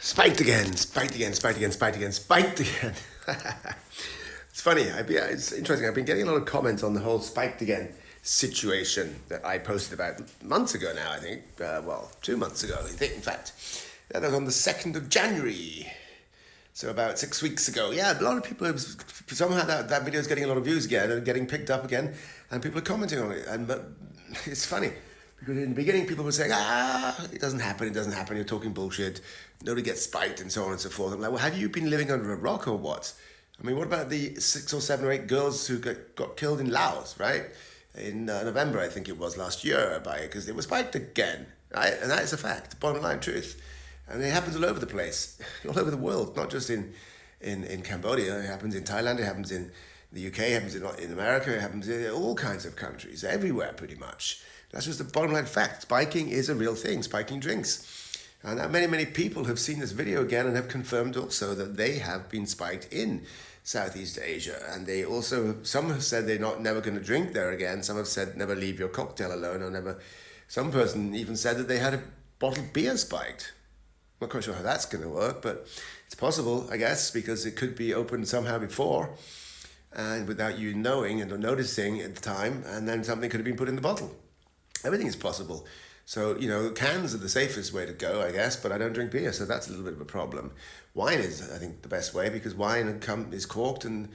Spiked again, spiked again, spiked again, spiked again, spiked again. It's funny. It's interesting. I've been getting a lot of comments on the whole spiked again situation that I posted about months ago now, I think. 2 months ago, I think, in fact. That was on the 2nd of January. So about 6 weeks ago. Yeah, a lot of people have, somehow that video is getting a lot of views again and getting picked up again, and people are commenting on it. But it's funny. Because in the beginning, people were saying, it doesn't happen, you're talking bullshit, nobody gets spiked, and so on and so forth. I'm like, well, have you been living under a rock or what? I mean, what about the 6 or 7 or 8 girls who got killed in Laos, right? In November, I think it was, last year, because they were spiked again, right? And that is a fact, bottom line truth. And it happens all over the place, all over the world, not just in Cambodia. It happens in Thailand, it happens in the UK, it happens in America, it happens in all kinds of countries, everywhere pretty much. That's just the bottom line fact. Spiking is a real thing, spiking drinks. And many people have seen this video again and have confirmed also that they have been spiked in Southeast Asia. And they also, some have said they're never going to drink there again. Some have said never leave your cocktail alone, or never. Some person even said that they had a bottled beer spiked. I'm not quite sure how that's going to work, but it's possible, I guess, because it could be opened somehow before and without you knowing and noticing at the time, and then something could have been put in the bottle. Everything is possible. So, cans are the safest way to go, I guess, but I don't drink beer, so that's a little bit of a problem. Wine is, I think, the best way, because wine is corked and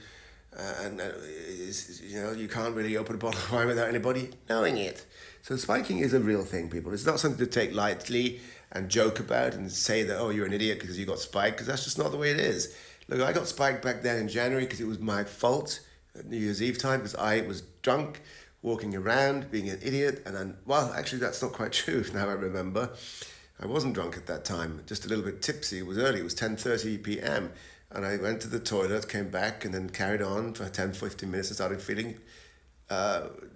you can't really open a bottle of wine without anybody knowing it. So spiking is a real thing, people. It's not something to take lightly and joke about and say that, oh, you're an idiot because you got spiked, because that's just not the way it is. Look, I got spiked back then in January because it was my fault at New Year's Eve time, because I was drunk, walking around, being an idiot, and then, well, actually that's not quite true now I remember. I wasn't drunk at that time, just a little bit tipsy. It was early, it was 10:30 p.m. And I went to the toilet, came back, and then carried on for 10, 15 minutes and started feeling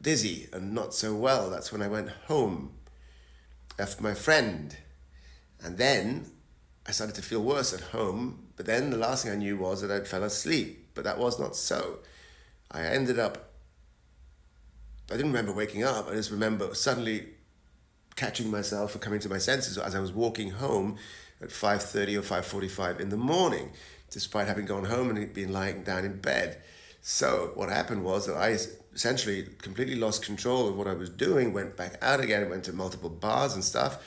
dizzy and not so well. That's when I went home after my friend. And then I started to feel worse at home, but then the last thing I knew was that I fell asleep, but that was not so. I didn't remember waking up. I just remember suddenly catching myself or coming to my senses as I was walking home at 5:30 or 5:45 in the morning, despite having gone home and been lying down in bed. So what happened was that I essentially completely lost control of what I was doing, went back out again, went to multiple bars and stuff,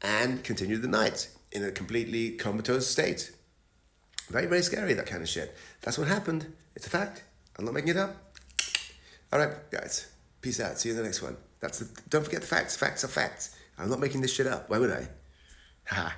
and continued the night in a completely comatose state. Very, very scary, that kind of shit. That's what happened. It's a fact. I'm not making it up. All right, guys. Peace out. See you in the next one. Don't forget the facts. Facts are facts. I'm not making this shit up. Why would I? Ha.